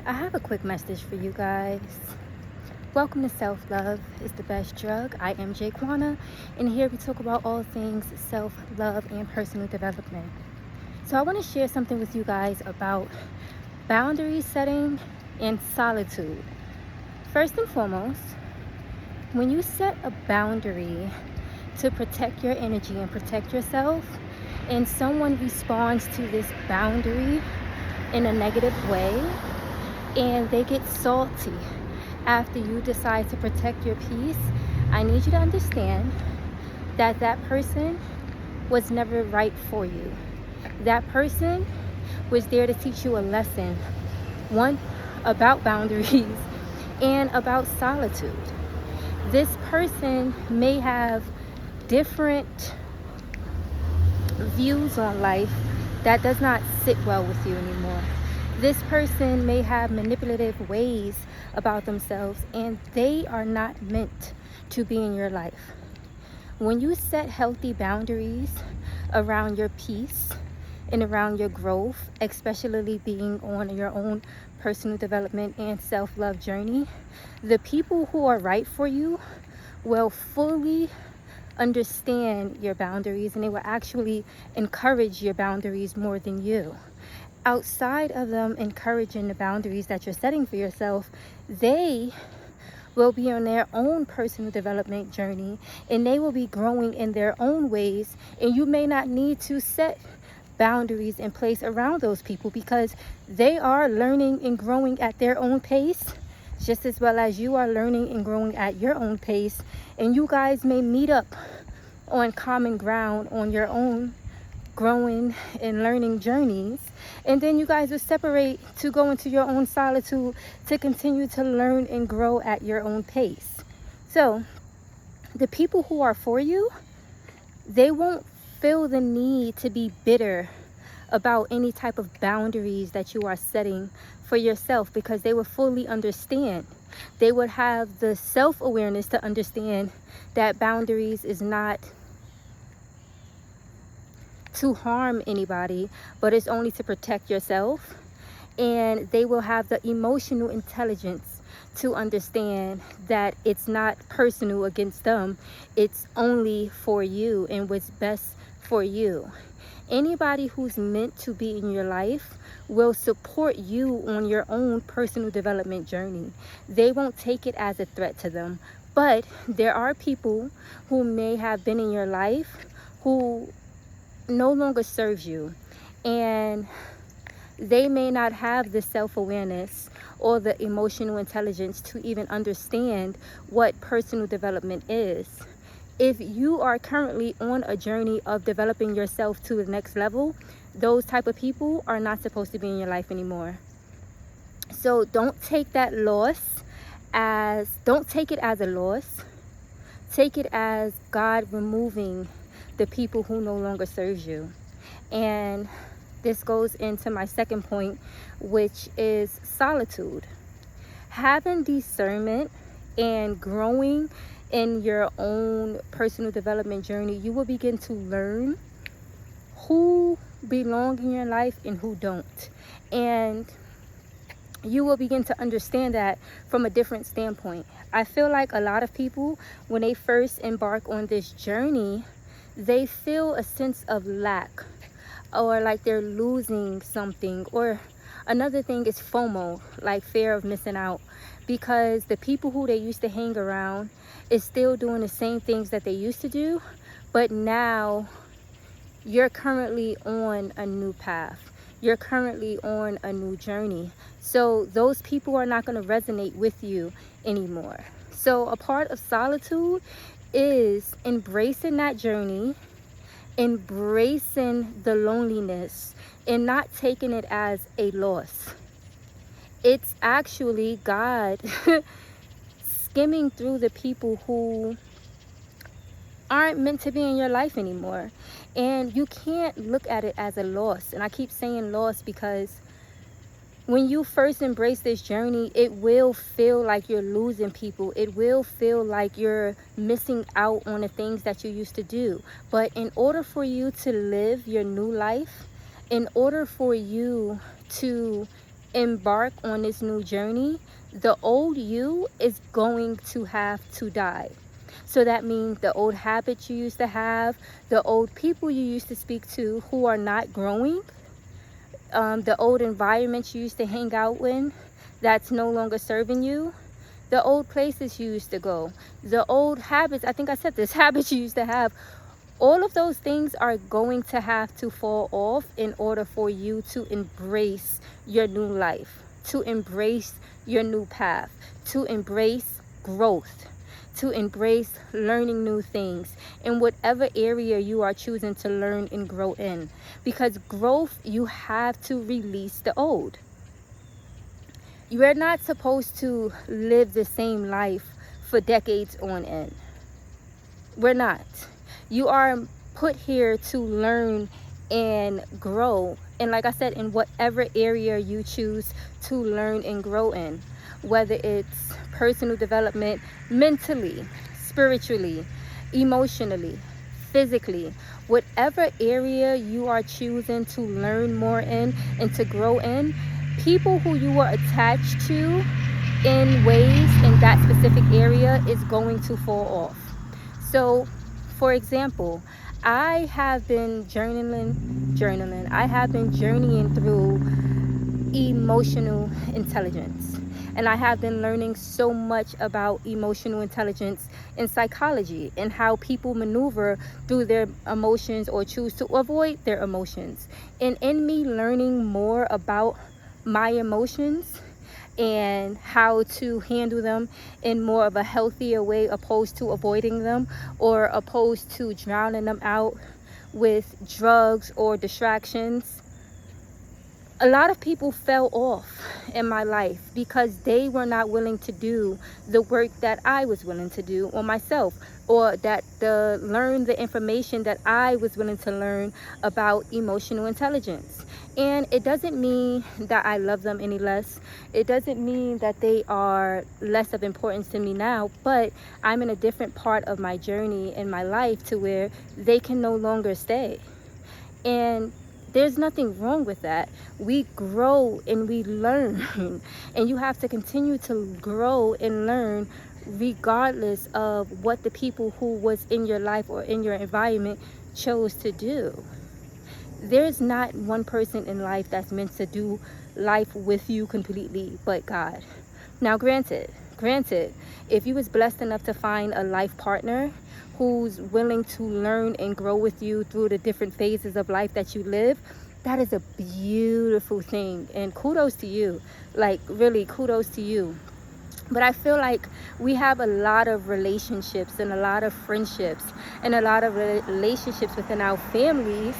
I have a quick message for you guys. Welcome to Self-Love is the Best Drug. I am Jaquana, and here we talk about all things self-love and personal development. So I want to share something with you guys about boundary setting and solitude. First and foremost, when you set a boundary to protect your energy and protect yourself, and someone responds to this boundary in a negative way, and they get salty after you decide to protect your peace, I need you to understand that that person was never right for you. That person was there to teach you a lesson, one, about boundaries and about solitude. This person may have different views on life that does not sit well with you anymore. This person may have manipulative ways about themselves, and they are not meant to be in your life. When you set healthy boundaries around your peace and around your growth, especially being on your own personal development and self-love journey, the people who are right for you will fully understand your boundaries, and they will actually encourage your boundaries more than you. Outside of them encouraging the boundaries that you're setting for yourself, they will be on their own personal development journey, and they will be growing in their own ways, and you may not need to set boundaries in place around those people because they are learning and growing at their own pace just as well as you are learning and growing at your own pace, and you guys may meet up on common ground on your own growing and learning journeys, and then you guys will separate to go into your own solitude to continue to learn and grow at your own pace. So the people who are for you, they won't feel the need to be bitter about any type of boundaries that you are setting for yourself, because they will fully understand. They would have the self-awareness to understand that boundaries is not to harm anybody, but it's only to protect yourself. And they will have the emotional intelligence to understand that it's not personal against them, it's only for you and what's best for you. Anybody who's meant to be in your life will support you on your own personal development journey. They won't take it as a threat to them. But there are people who may have been in your life who no longer serves you, and they may not have the self-awareness or the emotional intelligence to even understand what personal development is. If you are currently on a journey of developing yourself to the next level, those type of people are not supposed to be in your life anymore. So don't take that loss don't take it as a loss. Take it as God removing the people who no longer serves you. And this goes into my second point, which is solitude. Having discernment and growing in your own personal development journey, you will begin to learn who belong in your life and who don't. And you will begin to understand that from a different standpoint. I feel like a lot of people, when they first embark on this journey, they feel a sense of lack, or like they're losing something. Or another thing is FOMO, like fear of missing out, because the people who they used to hang around is still doing the same things that they used to do, but now you're currently on a new path. You're currently on a new journey. So those people are not going to resonate with you anymore. So a part of solitude is embracing that journey, embracing the loneliness, and not taking it as a loss. It's actually God skimming through the people who aren't meant to be in your life anymore. And you can't look at it as a loss. And I keep saying loss because when you first embrace this journey, it will feel like you're losing people. It will feel like you're missing out on the things that you used to do. But in order for you to live your new life, in order for you to embark on this new journey, the old you is going to have to die. So that means the old habits you used to have, the old people you used to speak to who are not growing, the old environments you used to hang out in that's no longer serving you, the old places you used to go, the old habits, I think I said this, habits you used to have, all of those things are going to have to fall off in order for you to embrace your new life, to embrace your new path, to embrace growth, to embrace learning new things in whatever area you are choosing to learn and grow in. Because growth, you have to release the old. You are not supposed to live the same life for decades on end. We're not. You are put here to learn and grow. And like I said, in whatever area you choose to learn and grow in, whether it's personal development, mentally, spiritually, emotionally, physically, whatever area you are choosing to learn more in and to grow in, people who you are attached to in ways in that specific area is going to fall off. So, for example, I have been journaling. I have been journeying through emotional intelligence. And I have been learning so much about emotional intelligence in psychology and how people maneuver through their emotions or choose to avoid their emotions. And in me learning more about my emotions and how to handle them in more of a healthier way, opposed to avoiding them or opposed to drowning them out with drugs or distractions. A lot of people fell off in my life because they were not willing to do the work that I was willing to do on myself, or learn the information that I was willing to learn about emotional intelligence. And it doesn't mean that I love them any less. It doesn't mean that they are less of importance to me now, but I'm in a different part of my journey in my life to where they can no longer stay. And there's nothing wrong with that. We grow and we learn, and you have to continue to grow and learn regardless of what the people who was in your life or in your environment chose to do. There's not one person in life that's meant to do life with you completely but God. Now granted, if you was blessed enough to find a life partner who's willing to learn and grow with you through the different phases of life that you live, that is a beautiful thing, and kudos to you. Like, really, kudos to you. But I feel like we have a lot of relationships and a lot of friendships and a lot of relationships within our families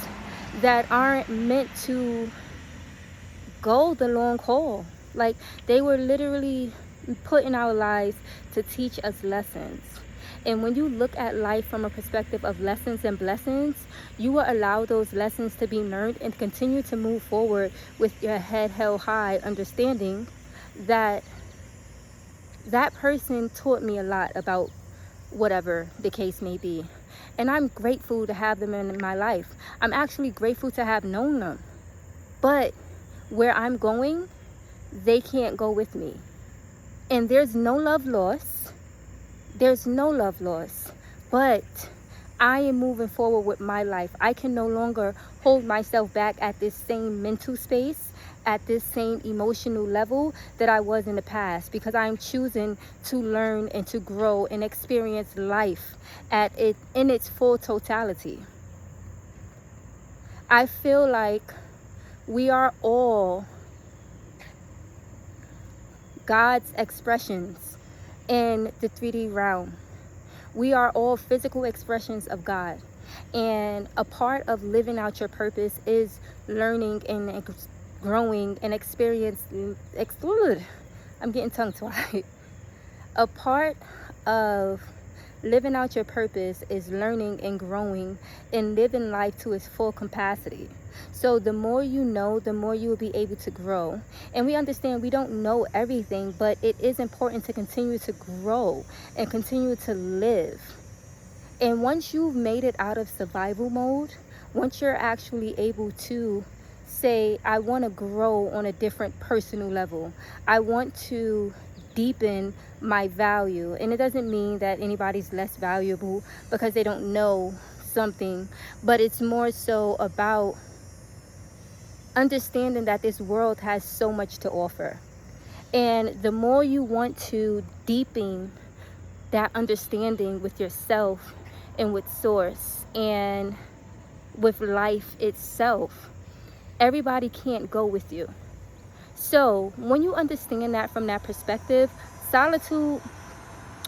that aren't meant to go the long haul. Like, they were literally put in our lives to teach us lessons. And when you look at life from a perspective of lessons and blessings, you will allow those lessons to be learned and continue to move forward with your head held high, understanding that that person taught me a lot about whatever the case may be. And I'm grateful to have them in my life. I'm actually grateful to have known them. But where I'm going, they can't go with me. And there's no love lost. There's no love lost. But I am moving forward with my life. I can no longer hold myself back at this same mental space, at this same emotional level that I was in the past, because I'm choosing to learn and to grow and experience life in its full totality. I feel like we are all God's expressions in the 3D realm. We are all physical expressions of God. And a part of living out your purpose is learning and growing and I'm getting tongue-tied. A part of living out your purpose is learning and growing and living life to its full capacity. So the more you know, the more you will be able to grow. And we understand we don't know everything, but it is important to continue to grow and continue to live. And once you've made it out of survival mode, once you're actually able to say, I want to grow on a different personal level. I want to deepen my value. And it doesn't mean that anybody's less valuable because they don't know something, but it's more so about understanding that this world has so much to offer. And the more you want to deepen that understanding with yourself and with source and with life itself, everybody can't go with you. So when you understand that from that perspective, solitude